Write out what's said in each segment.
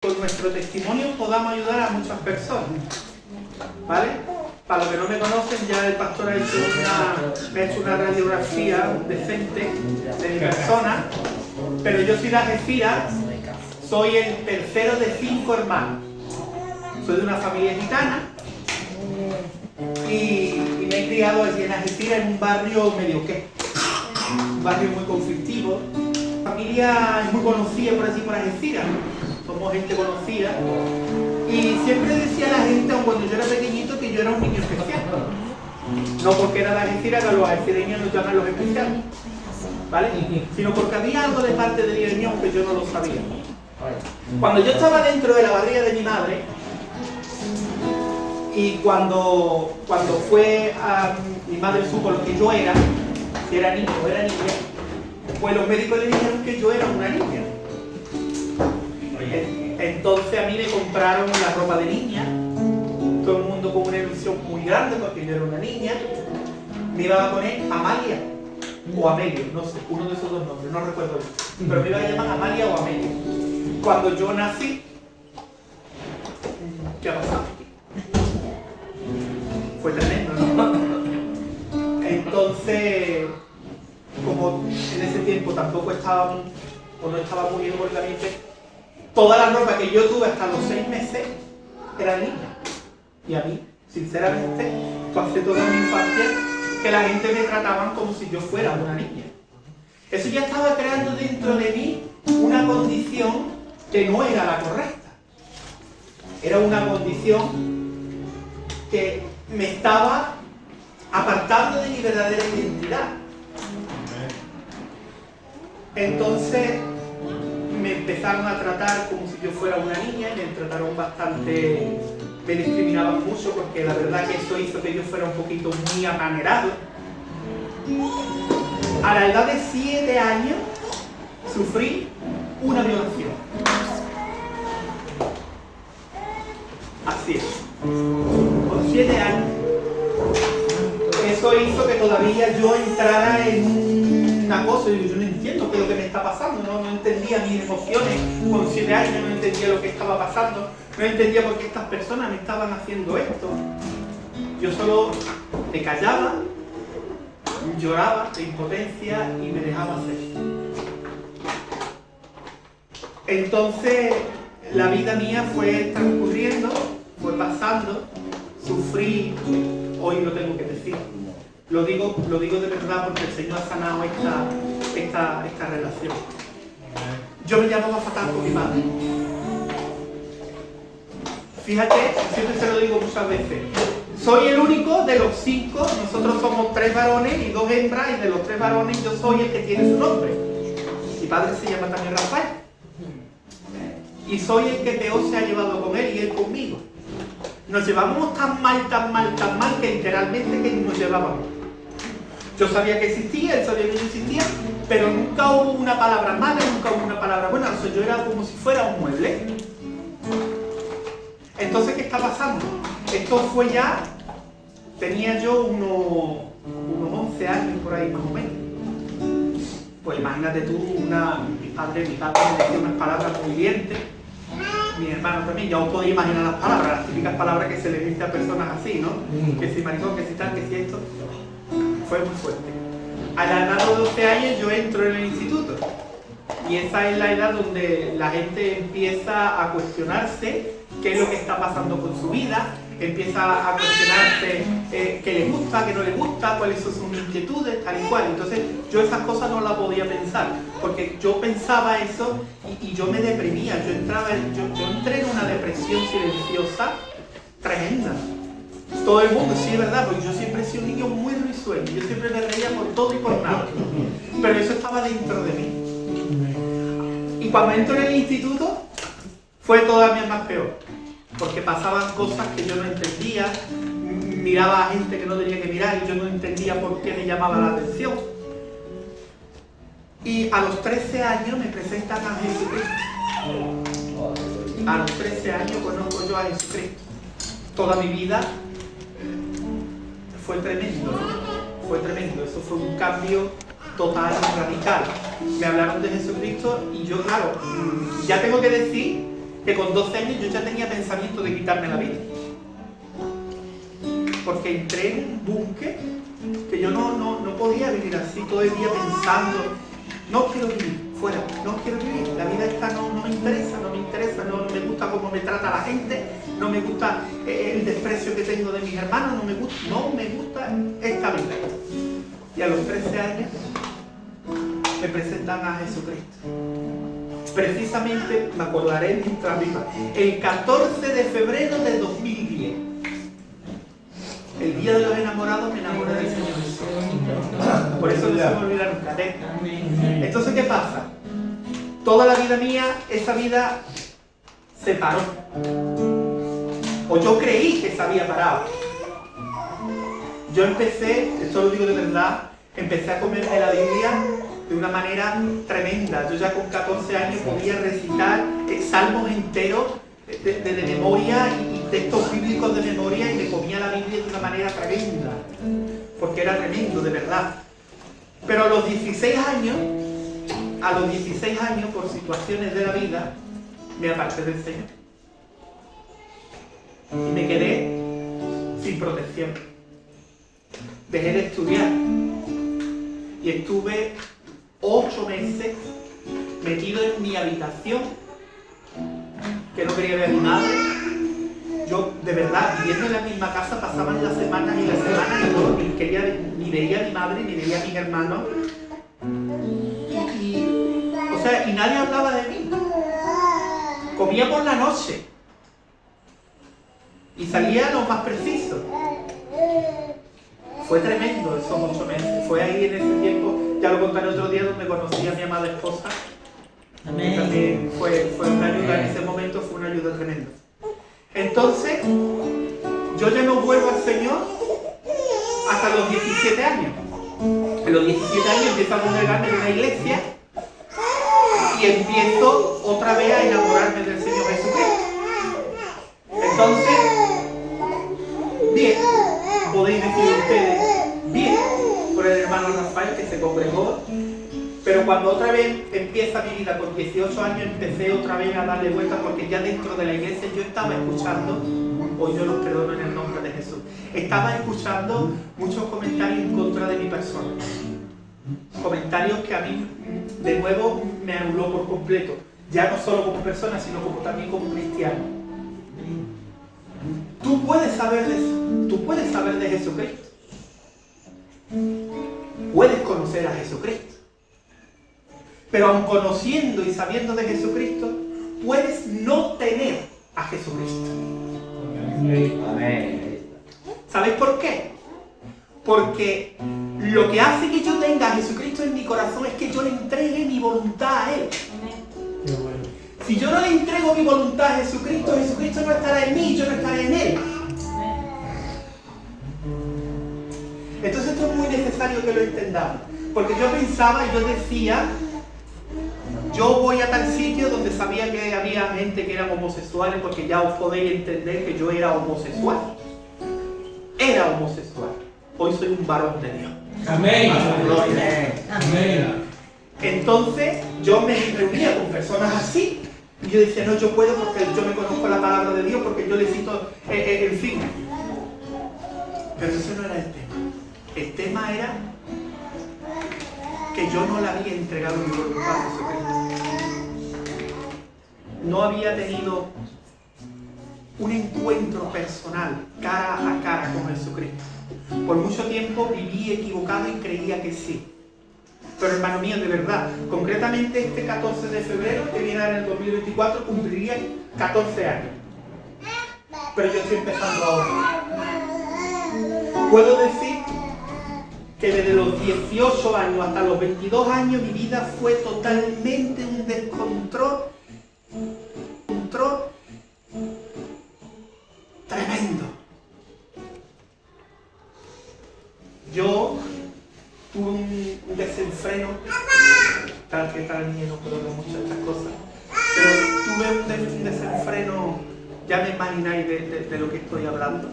con nuestro testimonio podamos ayudar a muchas personas, ¿vale? Para los que no me conocen, ya el pastor ha hecho una radiografía decente de mi persona, pero yo soy de Algeciras, soy el tercero de 5 hermanos, soy de una familia gitana y me he criado allí en Algeciras, en un barrio medio un barrio muy conflictivo. La familia es muy conocida por allí, por Algeciras, somos gente conocida, y siempre decía a la gente, aun cuando yo era pequeñito, que yo era un niño especial. No porque era de Algeciras, que los algecireños nos llaman los especiales, ¿vale? Sino porque había algo de parte de Dios mío que yo no lo sabía. Cuando yo estaba dentro de la barriga de mi madre, y cuando mi madre supo lo que yo era, si era niño o era niña, pues los médicos le dijeron que yo era una niña. Entonces a mí me compraron la ropa de niña, todo el mundo con una ilusión muy grande porque yo era una niña. Me iba a poner Amalia o Amelia, no sé, uno de esos dos nombres, no recuerdo bien, pero me iba a llamar Amalia o Amelia. Cuando yo nací, ¿qué ha pasado? Fue tremendo, ¿no? Entonces, como en ese tiempo tampoco estaba muy bien orgánicamente, toda la ropa que yo tuve hasta los 6 meses era de niña. Y a mí, sinceramente, pasé toda mi infancia que la gente me trataba como si yo fuera una niña. Eso ya estaba creando dentro de mí una condición que no era la correcta. Era una condición que me estaba apartando de mi verdadera identidad. Entonces me empezaron a tratar como si yo fuera una niña y me trataron bastante, me discriminaban mucho porque la verdad que eso hizo que yo fuera un poquito muy amanerado. A la edad de 7 años sufrí una violación. Así es. Con 7 años. Eso hizo que todavía yo entrara en una cosa y yo no entiendo qué es lo que me está pasando, no entendía mis emociones con 7 años, no entendía lo que estaba pasando, no entendía por qué estas personas me estaban haciendo esto. Yo solo me callaba, lloraba de impotencia y me dejaba hacer. Entonces la vida mía fue transcurriendo, fue pasando, sufrí, hoy lo tengo que decir. Lo digo de verdad porque el Señor ha sanado esta relación. Yo me llamaba fatal con mi madre. Fíjate, siempre se lo digo muchas veces. Soy el único de los 5, nosotros somos 3 varones y 2 hembras, y de los 3 varones yo soy el que tiene su nombre. Mi padre se llama también Rafael. Y soy el que peor se ha llevado con él y él conmigo. Nos llevamos tan mal, que literalmente que nos llevábamos. Yo sabía que existía, él sabía que yo existía, pero nunca hubo una palabra mala, nunca hubo una palabra buena. O sea, yo era como si fuera un mueble. Entonces, ¿qué está pasando? Esto fue ya, tenía yo unos 11 años por ahí más o menos. Pues imagínate tú, mi padre me decía unas palabras muy hirientes. Mi hermano también, ya os podéis imaginar las palabras, las típicas palabras que se le dice a personas así, ¿no? Que si maricón, que si tal, que si esto. Fue muy fuerte. A la edad de 12 años yo entro en el instituto. Y esa es la edad donde la gente empieza a cuestionarse qué es lo que está pasando con su vida, empieza a cuestionarse qué le gusta, qué no le gusta, cuáles son sus inquietudes, tal y cual. Entonces yo esas cosas no las podía pensar, porque yo pensaba eso y yo me deprimía, yo entré en una depresión silenciosa tremenda. Todo el mundo, sí es verdad, porque yo siempre he sido un niño muy risueño, yo siempre me reía por todo y por nada, pero eso estaba dentro de mí. Y cuando entro en el instituto fue todavía más peor, porque pasaban cosas que yo no entendía, miraba a gente que no tenía que mirar y yo no entendía por qué me llamaba la atención. Y a los 13 años me presentan a Jesucristo. A los 13 años conozco yo a Jesucristo. Toda mi vida fue tremendo, eso fue un cambio total y radical. Me hablaron de Jesucristo y yo, claro, ya tengo que decir que con 12 años yo ya tenía pensamiento de quitarme la vida. Porque entré en un búnker que yo no podía vivir así todo el día pensando, no quiero vivir, fuera, no quiero vivir, la vida esta no me interesa, no me gusta cómo me trata la gente, no me gusta el desprecio que tengo de mis hermanos, no me gusta esta vida. Y a los 13 años me presentan a Jesucristo. Precisamente, me acordaré mientras viva, el 14 de febrero de 2010. El día de los enamorados me enamoré del Señor Jesús. Por eso no se me olvida nunca. Entonces, ¿qué pasa? Toda la vida mía, esa vida se paró. O yo creí que se había parado. Yo empecé, esto lo digo de verdad, empecé a comerme la Biblia de una manera tremenda. Yo ya con 14 años podía recitar salmos enteros de memoria y textos bíblicos de memoria, y me comía la Biblia de una manera tremenda, porque era tremendo, de verdad. Pero a los 16 años, por situaciones de la vida, me aparté del Señor. Y me quedé sin protección. Dejé de estudiar. Y estuve 8 meses metido en mi habitación, que no quería ver a mi madre. Yo, de verdad, viviendo en la misma casa, pasaban las semanas y yo ni veía a mi madre, ni veía a mis hermanos. Y nadie hablaba de mí. Comía por la noche. Y salía lo más preciso. Fue tremendo esos 8 meses. Fue ahí en ese tiempo, ya lo contaré otro día, donde conocí a mi amada esposa. Que también fue una ayuda, en ese momento fue una ayuda tremenda. Entonces, yo ya no vuelvo al Señor hasta los 17 años. En los 17 años empiezo a congregarme en una iglesia y empiezo otra vez a enamorarme del Señor Jesucristo. Entonces, bien, podéis decir ustedes, bien, por el hermano Rafael que se congregó. Pero cuando otra vez empieza mi vida, con 18 años, empecé otra vez a darle vueltas, porque ya dentro de la iglesia yo estaba escuchando, hoy yo los perdono en el nombre de Jesús, estaba escuchando muchos comentarios en contra de mi persona. Comentarios que a mí, de nuevo, me anuló por completo. Ya no solo como persona, sino también como cristiano. Tú puedes saber de Jesucristo. Puedes conocer a Jesucristo. Pero aun conociendo y sabiendo de Jesucristo, puedes no tener a Jesucristo. Amén. ¿Sabéis por qué? Porque lo que hace que yo tenga a Jesucristo en mi corazón es que yo le entregue mi voluntad a Él. Si yo no le entrego mi voluntad a Jesucristo, Jesucristo no estará en mí, yo no estaré en Él. Entonces esto es muy necesario que lo entendamos. Porque yo pensaba y yo decía, yo voy a tal sitio donde sabía que había gente que eran homosexuales, porque ya os podéis entender que yo era homosexual. Era homosexual. Hoy soy un varón de Dios. Amén. Amén. Entonces yo me reunía con personas así. Y yo decía, no, yo puedo porque yo me conozco la palabra de Dios, porque yo le cito, en fin. Pero ese no era el tema. El tema era que yo no le había entregado mi voluntad a Jesucristo. No había tenido un encuentro personal, cara a cara con Jesucristo. Por mucho tiempo viví equivocado y creía que sí. Pero hermano mío, de verdad, concretamente este 14 de febrero, que viene en el 2024, cumpliría 14 años. Pero yo estoy empezando ahora. Puedo decir que desde los 18 años hasta los 22 años mi vida fue totalmente un descontrol tremendo. Yo tuve un desenfreno, tal que tal niño no puedo ver muchas de estas cosas, pero tuve un desenfreno, ya me imagináis de lo que estoy hablando.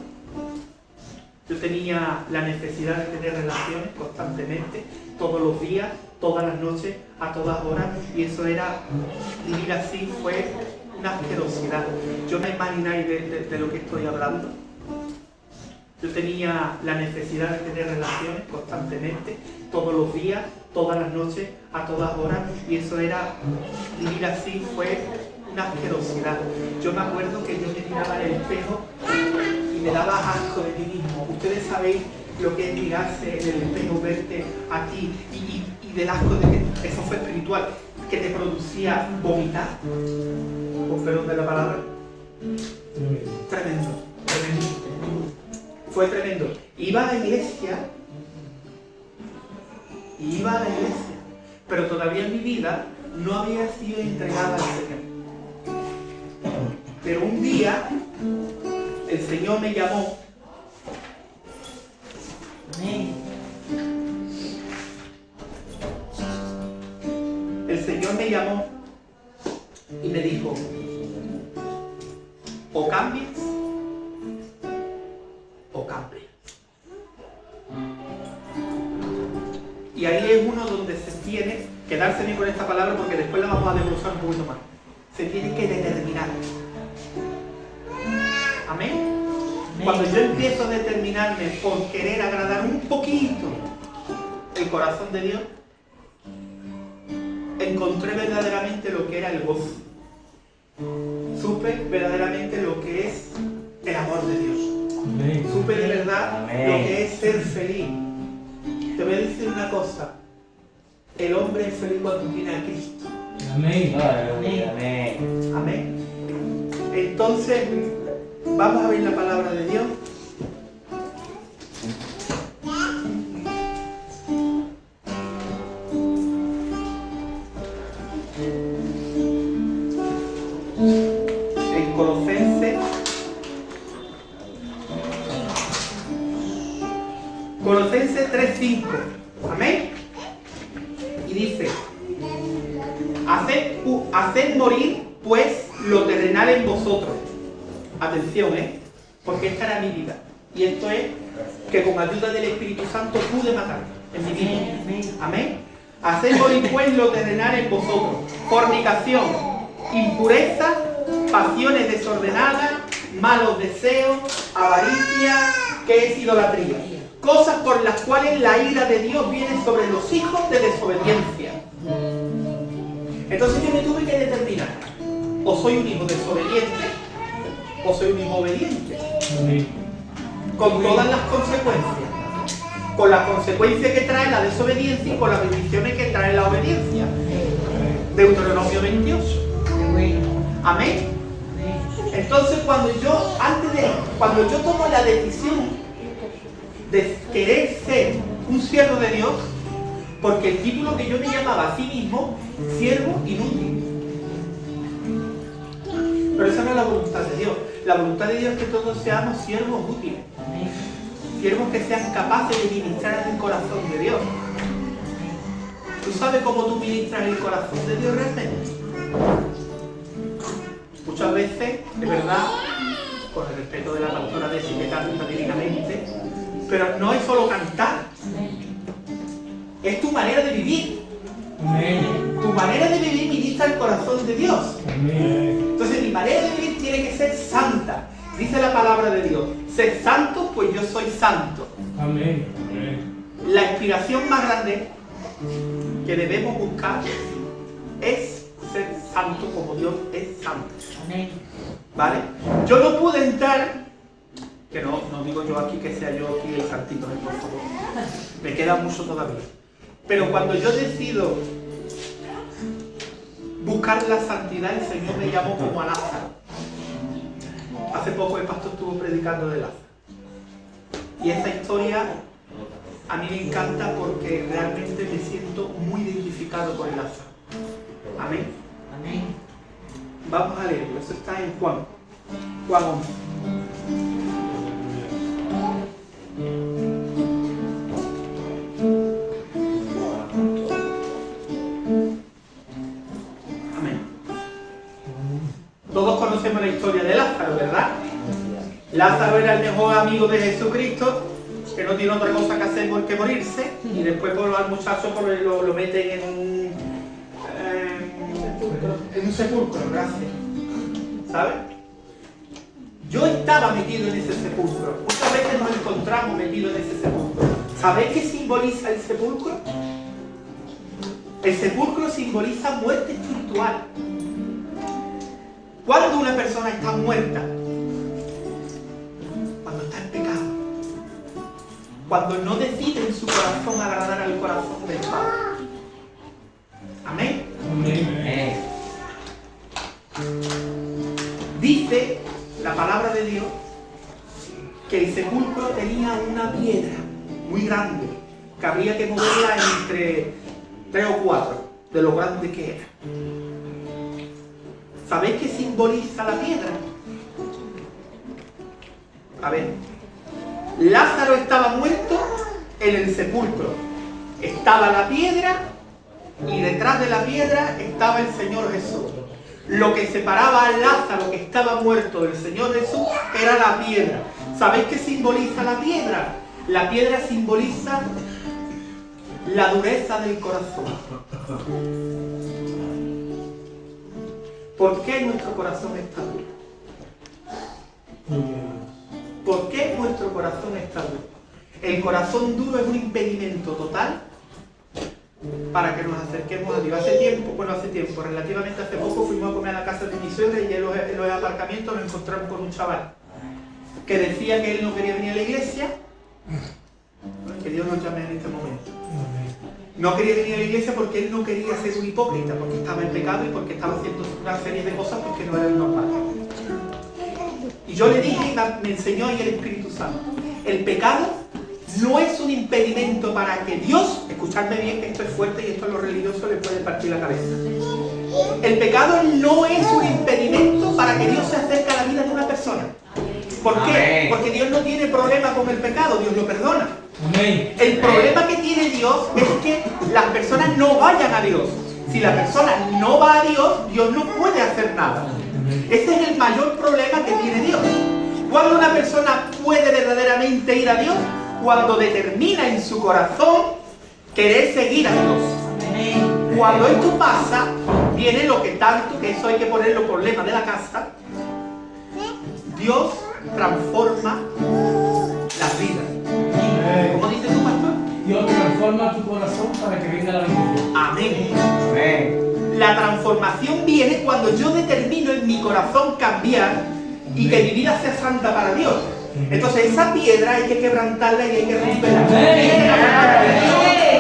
Yo tenía la necesidad de tener relaciones constantemente, todos los días, todas las noches, a todas horas, y eso era, vivir así fue una asquerosidad. Yo me imagináis de lo que estoy hablando. Yo tenía la necesidad de tener relaciones constantemente, todos los días, todas las noches, a todas horas, y eso era, vivir así fue una asquerosidad. Yo me acuerdo que yo me miraba en el espejo y me daba asco de mí mismo. Ustedes sabéis lo que es mirarse en el espejo, verte a ti y del asco de que eso fue espiritual, que te producía vomitar, con perdón de la palabra. Tremendo, tremendo. Fue tremendo. Iba a la iglesia, pero todavía en mi vida no había sido entregada al Señor. Pero un día el Señor me llamó. El Señor me llamó y me dijo: o cambies o cambies. Y ahí es uno donde se tiene, quedarse bien con esta palabra porque después la vamos a desglosar un poquito más. Se tiene que determinar. Amén. Cuando yo empiezo a determinarme por querer agradar un poquito el corazón de Dios, encontré verdaderamente lo que era el gozo. Supe verdaderamente lo que es el amor de Dios. Amén. Supe de verdad lo que es ser feliz. Te voy a decir una cosa: el hombre es feliz cuando tiene a Cristo. Amén. Amén. Amén. Entonces, vamos a ver la palabra de Dios. En Colosenses 3:5. Amén. Y dice: haced morir pues lo terrenal en vosotros. Atención, porque esta era mi vida. Y esto es que con ayuda del Espíritu Santo pude matar en mi vida. Amén. Haced morir pues lo terrenal en vosotros: fornicación, impureza, pasiones desordenadas, malos deseos, avaricia, que es idolatría. Cosas por las cuales la ira de Dios viene sobre los hijos de desobediencia. Entonces yo me tuve que determinar: o soy un hijo desobediente o soy un hijo obediente. Con todas las consecuencias. Con las consecuencias que trae la desobediencia y con las bendiciones que trae la obediencia. Deuteronomio 28. Amén. Entonces cuando yo tomo la decisión de querer ser un siervo de Dios, porque el título que yo me llamaba a sí mismo, siervo inútil. Pero esa no es la voluntad de Dios. La voluntad de Dios es que todos seamos siervos útiles. Siervos que sean capaces de ministrar en el corazón de Dios. ¿Tú sabes cómo tú ministras el corazón de Dios realmente? Muchas veces, de verdad, con el respeto de la pastora de que canta divinamente, pero no es solo cantar, es tu manera de vivir. Amén. Tu manera de vivir ministra el corazón de Dios. Amén. Entonces mi manera de vivir tiene que ser santa. Dice la palabra de Dios: sed santos, pues yo soy santo. Amén. La inspiración más grande que debemos buscar es ser santo como Dios es santo. Amén. ¿Vale? Yo no pude entrar, que no digo yo aquí que sea yo aquí el santito, por favor. Me queda mucho todavía. Pero cuando yo decido buscar la santidad, el Señor me llamó como a Lázaro. Hace poco el pastor estuvo predicando de Lázaro. Y esa historia a mí me encanta porque realmente me siento muy identificado con Lázaro. Amén. Amén. Vamos a leerlo. Eso está en Juan 11. Amén. Todos conocemos la historia de Lázaro, ¿verdad? Lázaro era el mejor amigo de Jesucristo, que no tiene otra cosa que hacer que morirse, y después al muchacho lo meten en un sepulcro, gracias. ¿sabes? Yo estaba metido en ese sepulcro. Muchas veces nos encontramos metidos en ese sepulcro. ¿Sabéis qué simboliza el sepulcro? El sepulcro simboliza muerte espiritual. ¿Cuándo una persona está muerta? Cuando está en pecado. Cuando no decide en su corazón agradar al corazón del Padre. Amén. Amén. Dice la palabra de Dios que el sepulcro tenía una piedra muy grande, que habría que moverla entre 3 o 4 de lo grande que era. ¿Sabéis qué simboliza la piedra? A ver, Lázaro estaba muerto en el sepulcro. Estaba la piedra y detrás de la piedra estaba el Señor Jesús. Lo que separaba a Lázaro, que estaba muerto, del Señor Jesús, era la piedra. ¿Sabéis qué simboliza la piedra? La piedra simboliza la dureza del corazón. ¿Por qué nuestro corazón está duro? ¿Por qué nuestro corazón está duro? El corazón duro es un impedimento total para que nos acerquemos a Dios. Hace tiempo, relativamente hace poco, fuimos a comer a la casa de mi suegra y en los aparcamientos nos encontramos con un chaval que decía que él no quería venir a la iglesia. Que Dios nos llame en este momento. No quería venir a la iglesia porque él no quería ser un hipócrita, porque estaba en pecado y porque estaba haciendo una serie de cosas porque no eran normales. Y yo le dije, y me enseñó ahí el Espíritu Santo, el pecado no es un impedimento para que Dios, escuchadme bien que esto es fuerte y esto a los religiosos les puede partir la cabeza. El pecado no es un impedimento para que Dios se acerque a la vida de una persona. ¿Por qué? Porque Dios no tiene problema con el pecado, Dios lo perdona. El problema que tiene Dios es que las personas no vayan a Dios. Si la persona no va a Dios, Dios no puede hacer nada. Ese es el mayor problema que tiene Dios. ¿Cuándo una persona puede verdaderamente ir a Dios? Cuando determina en su corazón querer seguir a Dios. Cuando esto pasa, viene lo que tanto, que eso hay que ponerlo problema de la casa. Dios transforma las vidas. ¿Cómo dice tu pastor? Dios transforma tu corazón para que venga la bendición. Amén. La transformación viene cuando yo determino en mi corazón cambiar y que mi vida sea santa para Dios. Entonces esa piedra hay que quebrantarla y hay que romperla.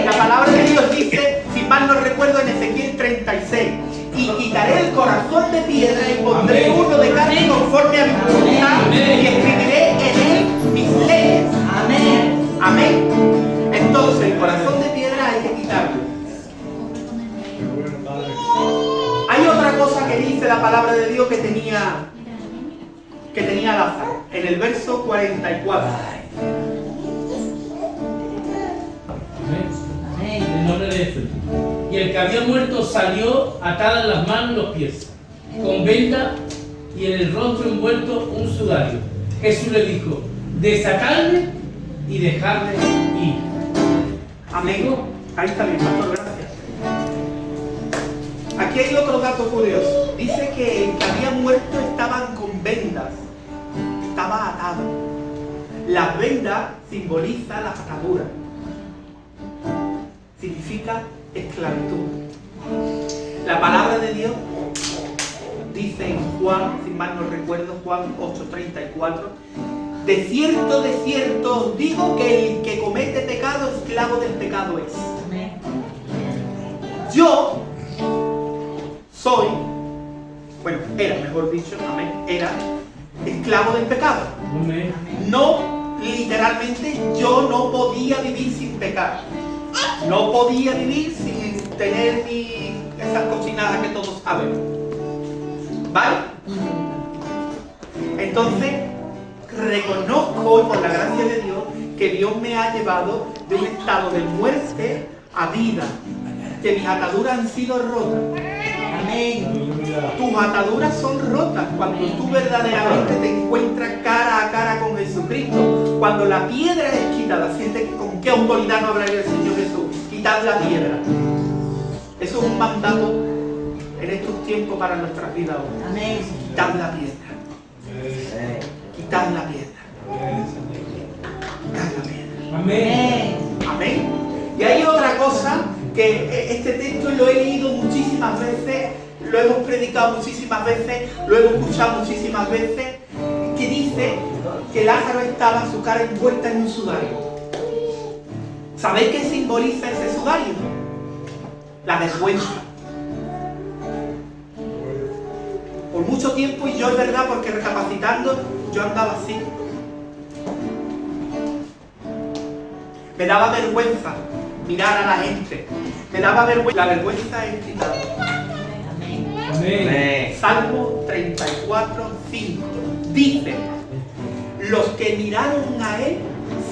La palabra de Dios dice, si mal no recuerdo, en Ezequiel 36, y quitaré el corazón de piedra y pondré uno de carne conforme a mi voluntad y escribiré en él mis leyes. Amén. Amén. Entonces el corazón de piedra hay que quitarlo. Hay otra cosa que dice la palabra de Dios que tenía Lázaro, en el verso 44. Amén. En el nombre de Jesús. Y el que había muerto salió atadas las manos y los pies, con venda y en el rostro envuelto un sudario. Jesús le dijo, desatadle y dejadle ir. Amén. Ahí está bien, pastor, gracias. Aquí hay otro dato curioso. Dice que el que había muerto estaban con vendas. Estaba atado. Las vendas simbolizan la atadura. Significa esclavitud. La palabra de Dios dice en Juan, si mal no recuerdo, Juan 8:34, de cierto os digo que el que comete pecado, esclavo del pecado es. Yo soy, era, mejor dicho, amén, era esclavo del pecado. Amén. No, literalmente, yo no podía vivir sin pecar. No podía vivir sin tener esas cochinadas que todos saben. ¿Vale? Entonces, reconozco hoy, por la gracia de Dios, que Dios me ha llevado de un estado de muerte a vida. Que mis ataduras han sido rotas. Amén. Tus ataduras son rotas cuando tú verdaderamente te encuentras cara a cara con Jesucristo. Cuando la piedra es quitada, siente con qué autoridad no hablaría el Señor Jesús. Quitad la piedra. Eso es un mandato en estos tiempos para nuestras vidas hoy. Amén. quitad la piedra. Quitad la piedra. Quitad la piedra. Amén. Amén. Y hay otra cosa que este texto lo he leído muchísimas veces, lo hemos predicado muchísimas veces, lo hemos escuchado muchísimas veces, que dice que Lázaro estaba su cara envuelta en un sudario. ¿Sabéis qué simboliza ese sudario? La vergüenza. Por mucho tiempo, y yo es verdad, porque recapacitando, yo andaba así. Me daba vergüenza mirar a la gente. Me daba vergüenza. La vergüenza es quitada. Amén. Salmo 34, 5. Dice: los que miraron a él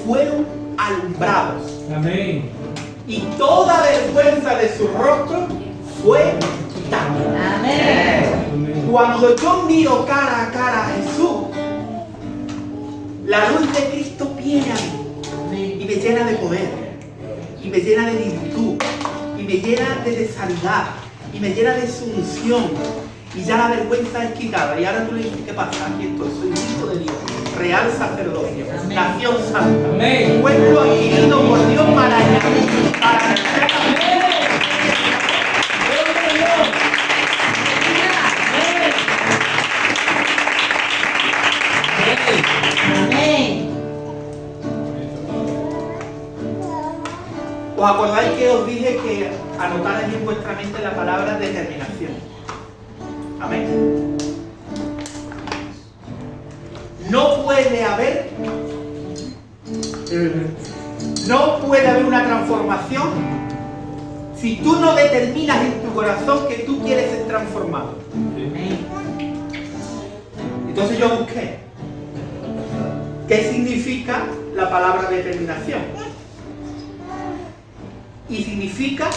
fueron alumbrados. Amén. Y toda vergüenza de su rostro fue quitada. Amén. Cuando yo miro cara a cara a Jesús, la luz de Cristo viene a mí y me llena de poder, y me llena de virtud, y me llena de sanidad, y me llena de su unción, y ya la vergüenza es quitada. Y ahora tú le dices: ¿qué pasa? Aquí estoy, soy hijo de Dios, real sacerdocio, nación santa, Amén. pueblo adquirido por Dios para que ¿Os acordáis que os dije que anotarais en vuestra mente la palabra determinación? Amén. No puede haber una transformación si tú no determinas en tu corazón que tú quieres ser transformado. Entonces yo busqué qué significa la palabra determinación. Y significa,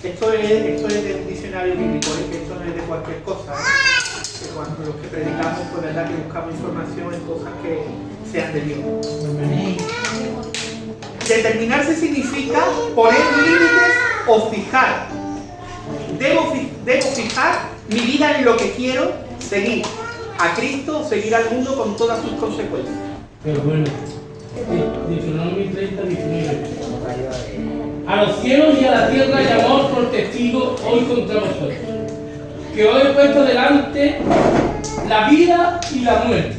esto es del diccionario bíblico, que esto no es de cualquier cosa, que cuando los que predicamos, pues verdad que buscamos información en cosas que sean de Dios. Amén. Determinarse significa poner límites o fijar. Debo fijar mi vida en lo que quiero seguir a Cristo o seguir al mundo con todas sus consecuencias. Pero bueno, Deuteronomio 30, 19. A los cielos y a la tierra llamamos por testigo hoy contra vosotros, que hoy he puesto delante la vida y la muerte,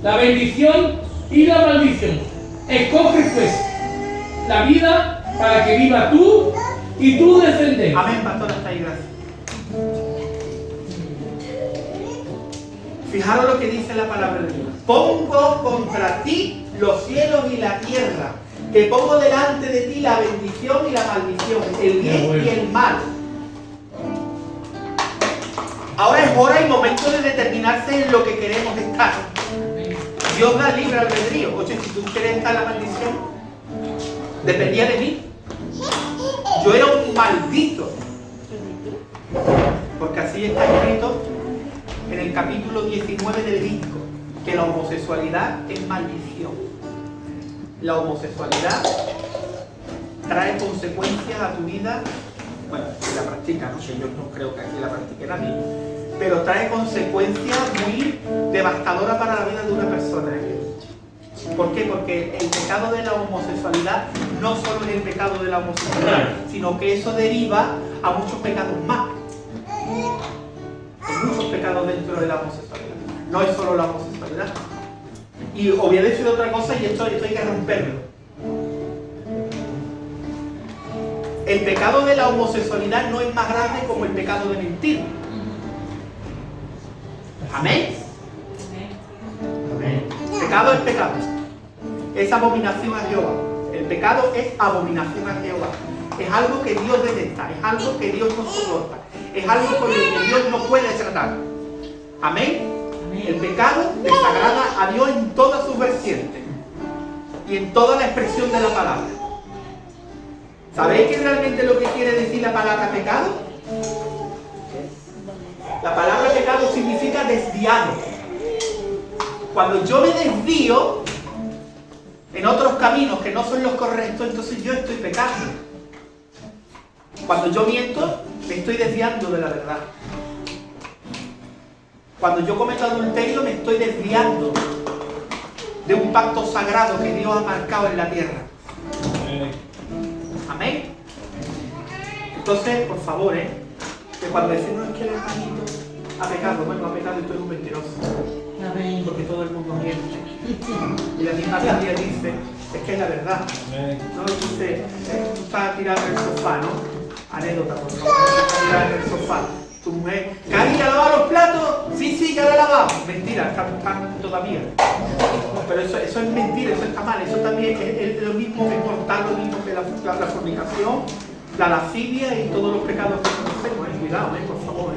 la bendición y la maldición. Escoge pues la vida para que viva tú y tu descendencia. Amén, pastor, hasta ahí, gracias. Fijaros lo que dice la palabra de Dios. Pongo contra ti los cielos y la tierra, que pongo delante de ti la bendición y la maldición, el bien y el mal. Ahora es hora y momento de determinarse en lo que queremos estar. Dios da libre albedrío. Oye, si tú quieres estar en la maldición, dependía de mí. Yo era un maldito. Porque así está escrito en el capítulo 19 del Levítico, que la homosexualidad es maldición. La homosexualidad trae consecuencias a tu vida. Bueno, si la practica, no sé, yo no creo que aquí la practique nadie, pero trae consecuencias muy devastadoras para la vida de una persona. ¿Por qué? Porque el pecado de la homosexualidad no solo es el pecado de la homosexualidad, sino que eso deriva a muchos pecados más. Hay muchos pecados dentro de la homosexualidad. No es solo la homosexualidad. Y os voy a decir otra cosa, y esto hay que romperlo. El pecado de la homosexualidad no es más grande como el pecado de mentir. Amén. Amén. Pecado es pecado. Es abominación a Jehová. El pecado es abominación a Jehová. Es algo que Dios detesta, es algo que Dios no soporta, es algo con lo que Dios no puede tratar. Amén. El pecado desagrada a Dios en todas sus vertientes y en toda la expresión de la palabra. ¿Sabéis qué realmente lo que quiere decir la palabra pecado? La palabra pecado significa desviado. Cuando yo me desvío en otros caminos que no son los correctos, entonces yo estoy pecando. Cuando yo miento, me estoy desviando de la verdad. Cuando yo cometo adulterio me estoy desviando de un pacto sagrado que Dios ha marcado en la tierra. Amén. Entonces, por favor, que cuando decimos que el hermanito ha pecado, bueno, ha pecado y tú eres un mentiroso. Amén. Porque todo el mundo miente. Y la misma Biblia dice, es que es la verdad. No dice, tú estás tirado en el sofá, ¿no? Anécdota, por favor. Estás tirado en el sofá. Tu mujer, ¿Cari, ya ha lavado los platos? Sí, ya lo he lavado. Mentira, están todavía. Pero eso es mentira, eso está mal. Eso también es lo mismo que mortal, lo mismo que la fornicación, la lascivia y todos los pecados que conocemos. Cuidado, por favor.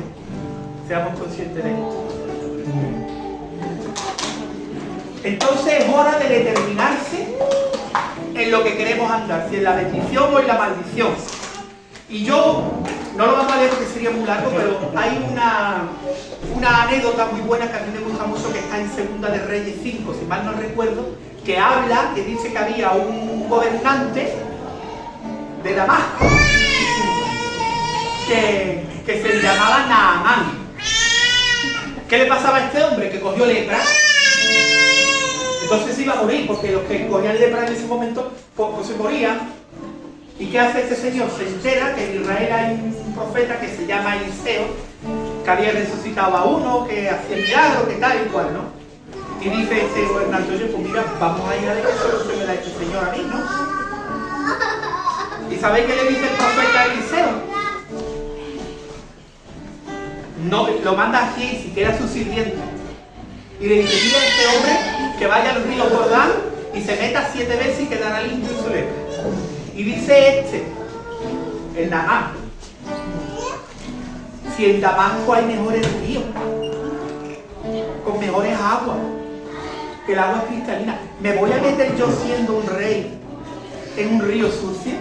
Seamos conscientes de esto. Entonces es hora de determinarse en lo que queremos andar, si en la bendición o en la maldición. Y yo, no lo vamos a leer porque sería muy largo, pero hay una anécdota muy buena que a mí me gusta mucho, que está en Segunda de Reyes 5, si mal no recuerdo, que dice que había un gobernante de Damasco que se llamaba Naamán. ¿Qué le pasaba a este hombre? Que cogió lepra. Entonces iba a morir, porque los que cogían lepra en ese momento pues se morían. ¿Y qué hace este señor? Se entera que en Israel hay un profeta que se llama Eliseo, que había resucitado a uno, que hacía milagros, que tal y cual, ¿no? Y dice este gobernante, oye, pues mira, vamos a ir a ver eso que me da este señor a mí, ¿no? ¿Y sabéis qué le dice el profeta a Eliseo? No, lo manda aquí y siquiera su sirviente. Y le dice, mira a este hombre que vaya al río Jordán y se meta 7 veces y quedará limpio en su lepra. Y dice el Naamán, si en Damasco hay mejores ríos, con mejores aguas, que el agua es cristalina, ¿me voy a meter yo siendo un rey en un río sucio?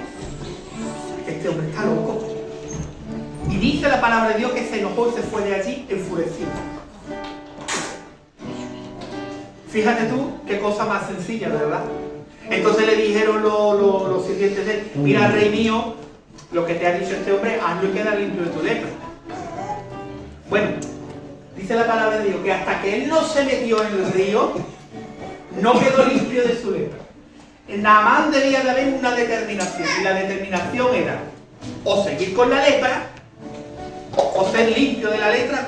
Este hombre está loco. Y dice la palabra de Dios que se enojó y se fue de allí enfurecido. Fíjate tú qué cosa más sencilla, ¿verdad? Entonces le dijeron los sirvientes de él, mira, rey mío, lo que te ha dicho este hombre, hazlo y queda limpio de tu lepra. Bueno, dice la palabra de Dios que hasta que él no se metió en el río, no quedó limpio de su lepra. En Naamán debía de haber una determinación, y la determinación era o seguir con la lepra o ser limpio de la lepra.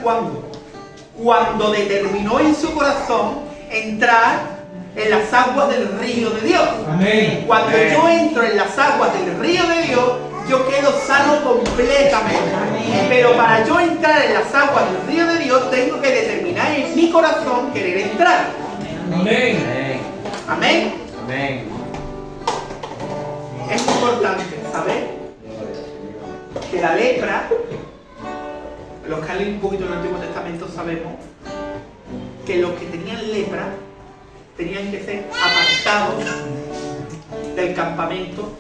Cuando determinó en su corazón entrar en las aguas del río de Dios. Amén. Cuando Amén. yo entro en las aguas del río de Dios, yo quedo sano completamente. Amén. Pero para yo entrar en las aguas del río de Dios, tengo que determinar en mi corazón querer entrar. Amén. Amén. Amén. Es importante saber que la lepra, los que han leído un poquito en el Antiguo Testamento sabemos que los que tenían lepra tenían que ser apartados del campamento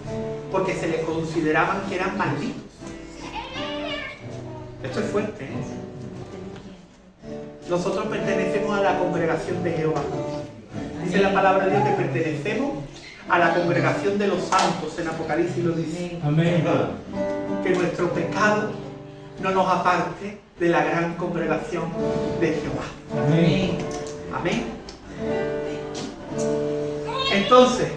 porque se les consideraban que eran malditos. Esto es fuerte, ¿eh? Nosotros pertenecemos a la congregación de Jehová. Dice la palabra de Dios que pertenecemos a la congregación de los santos, en Apocalipsis lo dice. Amén. Que nuestro pecado no nos aparte de la gran congregación de Jehová. Amén. Amén. Entonces,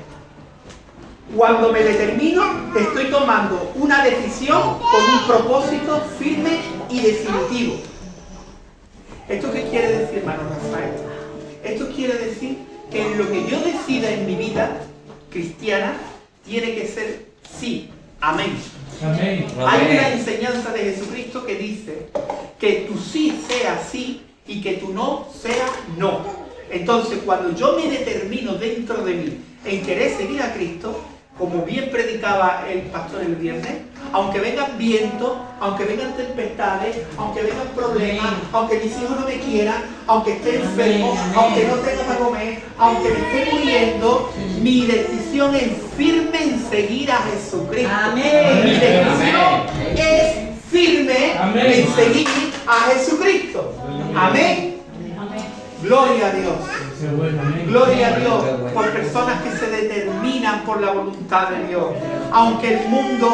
cuando me determino, estoy tomando una decisión con un propósito firme y definitivo. ¿Esto qué quiere decir, hermano Rafael? Esto quiere decir que en lo que yo decida en mi vida cristiana tiene que ser sí. Amén. Amén. Hay una enseñanza de Jesucristo que dice que tu sí sea sí y que tu no sea no. Entonces, cuando yo me determino dentro de mí en querer seguir a Cristo, como bien predicaba el pastor el viernes, aunque vengan vientos, aunque vengan tempestades, aunque vengan problemas, aunque mis hijos no me quieran, aunque esté enfermo, aunque no tenga para comer, aunque me esté muriendo, mi decisión es firme en seguir a Jesucristo. Amén. Mi decisión es firme Amén. en seguir a Jesucristo. Amén. Gloria a Dios. Qué bueno, amén. Gloria a Dios por personas que se determinan por la voluntad de Dios. Aunque el mundo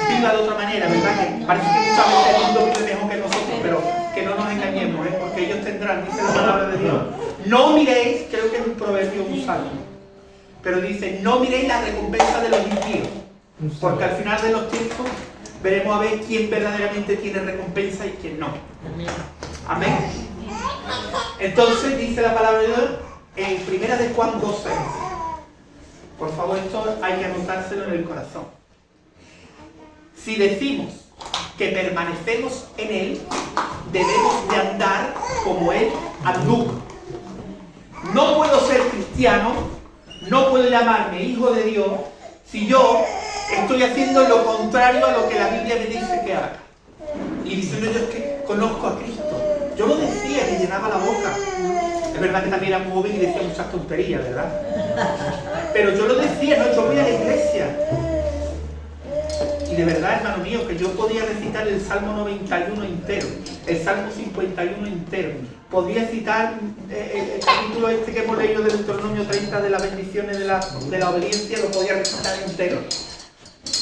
viva de otra manera, ¿verdad? Que parece que muchas veces el mundo vive mejor que nosotros, pero que no nos engañemos, ¿eh? tendrán, dice la palabra de Dios. No miréis, creo que es un proverbio, un salmo, pero dice, no miréis la recompensa de los impíos, porque al final de los tiempos veremos a ver quién verdaderamente tiene recompensa y quién no. Amén. Entonces dice la palabra de Dios en 1 de Juan 2:6. Por favor, esto hay que anotárselo en el corazón. Si decimos que permanecemos en Él, debemos de andar como Él anduvo. No puedo ser cristiano, no puedo llamarme hijo de Dios, si yo estoy haciendo lo contrario a lo que la Biblia me dice que haga. Y diciendo yo es que conozco a Cristo. Yo lo decía, me llenaba la boca. Es verdad que también era muy joven y decía muchas tonterías, ¿verdad? Pero yo lo decía, no, yo voy a la iglesia. Y de verdad, hermano mío, que yo podía recitar el Salmo 91 entero, el Salmo 51 entero. Podría citar el capítulo este que hemos leído del Deuteronomio 30 de las bendiciones de la obediencia, lo podía recitar entero.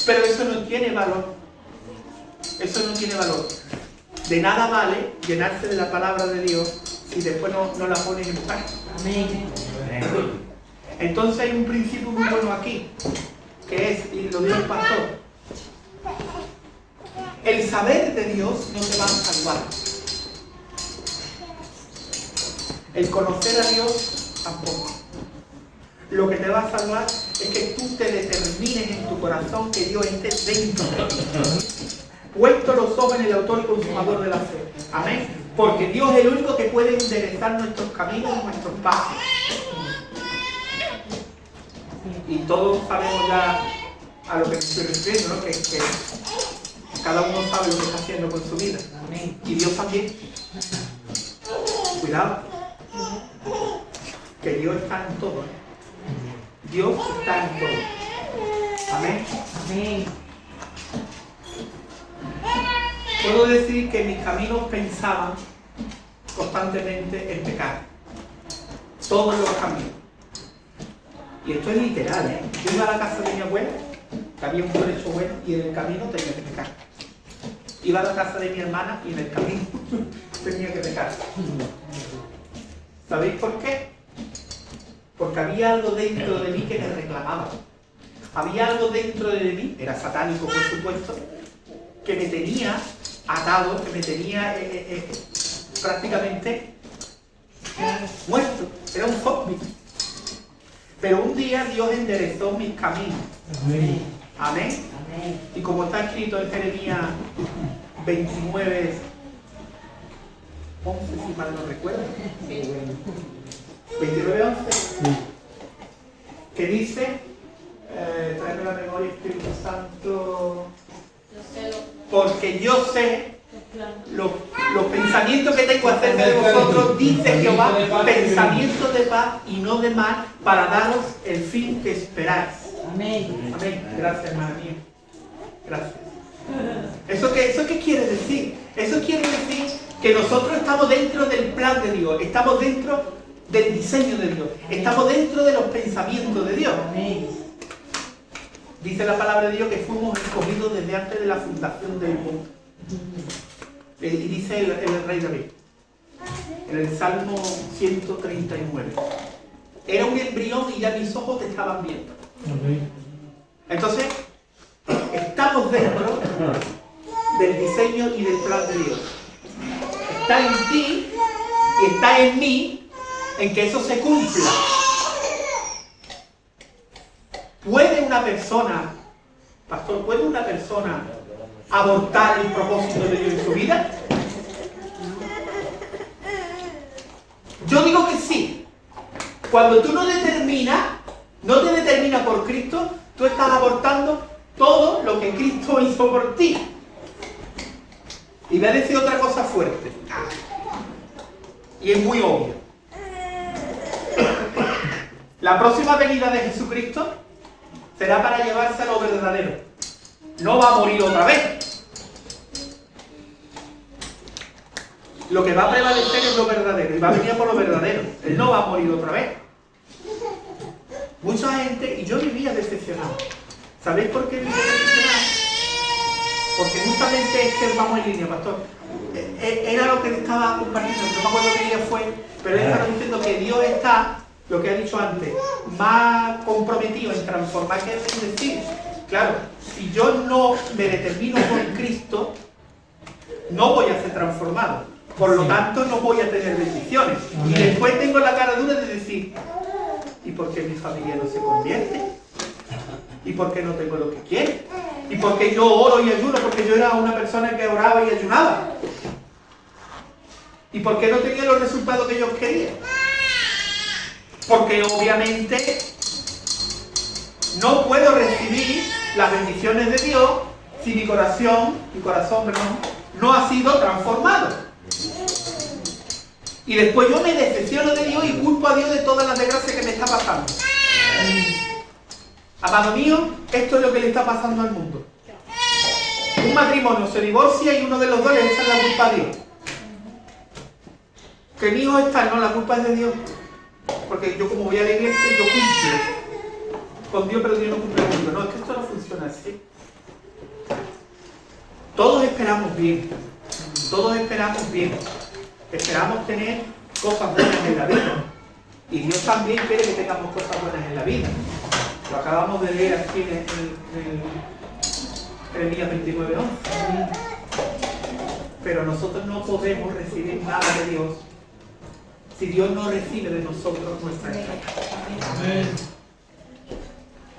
Pero eso no tiene valor. Eso no tiene valor. De nada vale llenarse de la palabra de Dios si después no la pones en práctica. Amén. Entonces hay un principio muy bueno aquí, que es, y lo dijo el pastor, el saber de Dios no te va a salvar. El conocer a Dios tampoco. Lo que te va a salvar es que tú te determines en tu corazón que Dios esté dentro de ti. Puesto los ojos en el autor y consumador de la fe. Amén. Porque Dios es el único que puede enderezar nuestros caminos, nuestros pasos. Y todos sabemos ya a lo que me estoy refiriendo, ¿no? Que cada uno sabe lo que está haciendo con su vida. Amén. Y Dios también. Cuidado. Que Dios está en todo. Dios está en todo. Amén. Amén. Puedo decir que mis caminos pensaban constantemente en pecar. Todos los caminos. Y esto es literal, ¿eh? Yo iba a la casa de mi abuela, que había un derecho bueno, y en el camino tenía que pecar. Iba a la casa de mi hermana y en el camino tenía que pecar. ¿Sabéis por qué? Porque había algo dentro de mí que me reclamaba. Había algo dentro de mí, era satánico por supuesto, que me tenía atado, que me tenía prácticamente muerto. Era un zombie. Pero un día Dios enderezó mis caminos. Amén. Amén. Amén. Y como está escrito en Jeremías 29, 11, si mal no recuerdo. 29, 11. Que dice, tráeme la memoria, Espíritu Santo, porque yo sé los pensamientos que tengo acerca de vosotros, dice Jehová, pensamientos de paz y no de mal, para daros el fin que esperáis. Amén. Amén. Gracias, hermana mía. Gracias. ¿Eso qué quiere decir? Eso quiere decir que nosotros estamos dentro del plan de Dios, estamos dentro del diseño de Dios, estamos dentro de los pensamientos de Dios. Amén. Dice la palabra de Dios que fuimos escogidos desde antes de la fundación del mundo. Y dice el rey David, en el Salmo 139, era un embrión y ya mis ojos te estaban viendo. Entonces, estamos dentro del diseño y del plan de Dios. Está en ti y está en mí en que eso se cumpla. ¿Puede una persona, pastor, puede una persona abortar el propósito de Dios en su vida? Yo digo que sí. Cuando tú no te determinas por Cristo, tú estás abortando todo lo que Cristo hizo por ti. Y voy a decir otra cosa fuerte. Y es muy obvio. La próxima venida de Jesucristo será para llevarse a lo verdadero. No va a morir otra vez. Lo que va a prevalecer es lo verdadero. Y va a venir por lo verdadero. Él no va a morir otra vez. Mucha gente, y yo vivía decepcionado. ¿Sabéis por qué vivía decepcionado? Porque justamente es que vamos en línea, pastor. Era lo que él estaba compartiendo, no me acuerdo qué día fue, pero él estaba diciendo que Dios está, lo que ha dicho antes, más comprometido en transformar que en decir. Claro, si yo no me determino por Cristo, no voy a ser transformado. Por lo tanto, no voy a tener bendiciones. Y después tengo la cara dura de decir, ¿y por qué mi familia no se convierte? ¿Y por qué no tengo lo que quiero? ¿Y por qué yo oro y ayuno? Porque yo era una persona que oraba y ayunaba. ¿Y por qué no tenía los resultados que yo quería? Porque obviamente no puedo recibir las bendiciones de Dios si mi corazón, no ha sido transformado. Y después yo me decepciono de Dios y culpo a Dios de todas las desgracias que me está pasando. Amado mío, esto es lo que le está pasando al mundo. Un matrimonio se divorcia y uno de los dos le echa la culpa a Dios. Que mi hijo está, no, la culpa es de Dios. Porque yo como voy a la iglesia, yo cumplo con Dios, pero Dios no cumple conmigo. No, es que esto no funciona así. Todos esperamos bien. Todos esperamos bien. Esperamos tener cosas buenas en la vida. Y Dios también quiere que tengamos cosas buenas en la vida. Lo acabamos de leer aquí en Jeremías 29:11. Pero nosotros no podemos recibir nada de Dios si Dios no recibe de nosotros nuestra entrega. Amén.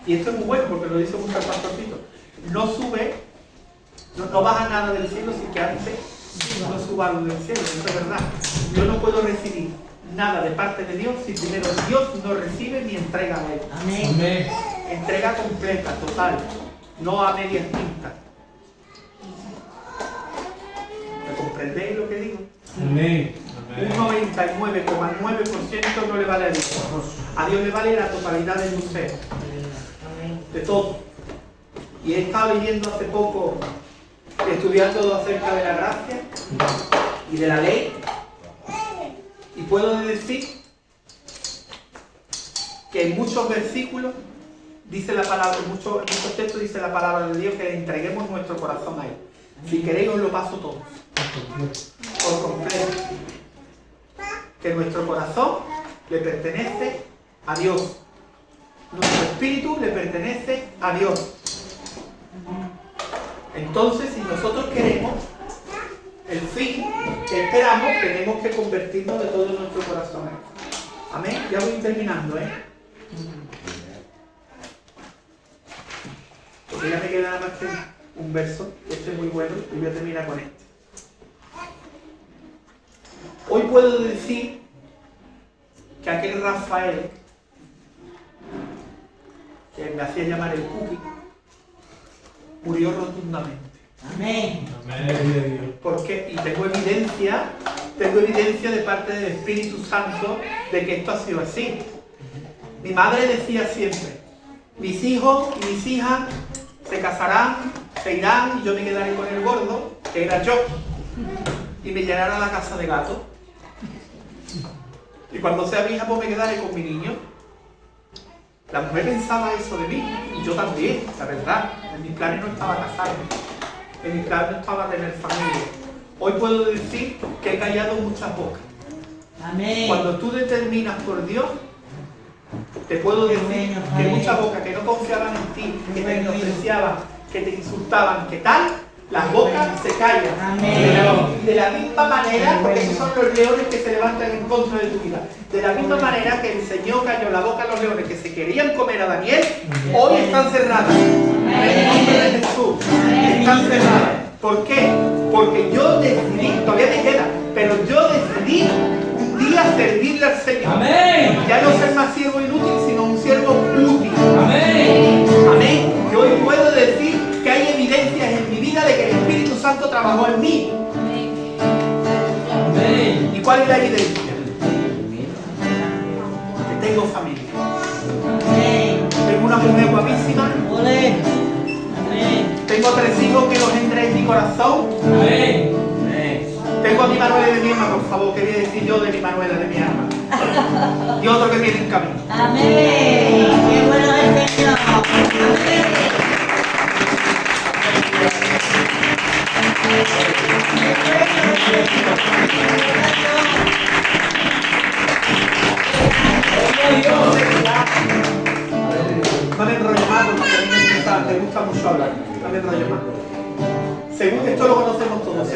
Y esto es muy bueno porque lo dice mucho el pastorcito. No sube, no baja nada del cielo sin que antes no suba algo del cielo. Eso es verdad. Yo no puedo recibir nada de parte de Dios si primero Dios no recibe mi entrega a Él. Amén. Amén. Entrega completa, total, no a medias tintas. ¿Me comprendéis lo que digo? Amén. Un 99,9% no le vale a Dios. A Dios le vale la totalidad de tu ser, de todo. Y he estado leyendo hace poco, estudiando acerca de la gracia y de la ley. Y puedo decir que en muchos versículos dice la palabra, en muchos textos dice la palabra de Dios que le entreguemos nuestro corazón a Él. Si queréis os lo paso todo. Por completo. Que nuestro corazón le pertenece a Dios. Nuestro espíritu le pertenece a Dios. Entonces, si nosotros queremos el fin que esperamos, tenemos que convertirnos de todo nuestro corazón. Amén. Ya voy terminando, porque ya me queda nada más que un verso. Este es muy bueno y voy a terminar con este. Hoy puedo decir que aquel Rafael, que me hacía llamar el Cookie, murió rotundamente. Amén. Amén. Porque, y tengo evidencia de parte del Espíritu Santo de que esto ha sido así. Mi madre decía siempre, mis hijos y mis hijas se casarán, se irán y yo me quedaré con el gordo, que era yo, y me llenará la casa de gatos. Y cuando sea mi hija, pues me quedaré con mi niño. La mujer pensaba eso de mí, y yo también, la verdad. En mis planes no estaba casarme, en mis planes no estaba tener familia. Hoy puedo decir que he callado muchas bocas. Amén. Cuando tú determinas por Dios, te puedo decir que muchas bocas que no confiaban en ti, que te menospreciaban, que te insultaban, que tal, las bocas se callan. Amén. De la misma manera, porque esos son los leones que se levantan en contra de tu vida. De la misma manera que el Señor cayó la boca a los leones que se querían comer a Daniel, hoy están cerradas. En el nombre de Jesús, están cerradas. ¿Por qué? Porque yo decidí, todavía me queda, pero yo decidí un día servirle al Señor. Amén. Ya no ser más siervo inútil, sino un siervo útil. Amén. Amén. Yo hoy puedo decir que hay evidencias en mi vida de que el Espíritu Santo trabajó en mí. Amén. ¿Y cuál es la evidencia? Que tengo familia. Amén. Tengo una mujer guapísima. Ole. Amén. Tengo 3 hijos que los entré en mi corazón. Amén. Tengo a mi Manuela de mi alma, por favor. Quería decir yo de mi Manuela de mi alma. Y otro que viene en camino. Amén. Qué bueno es el Señor. Amén. No me enrollo más porque a mí me gusta mucho hablar. No me enrollo más. Según esto lo conocemos todos.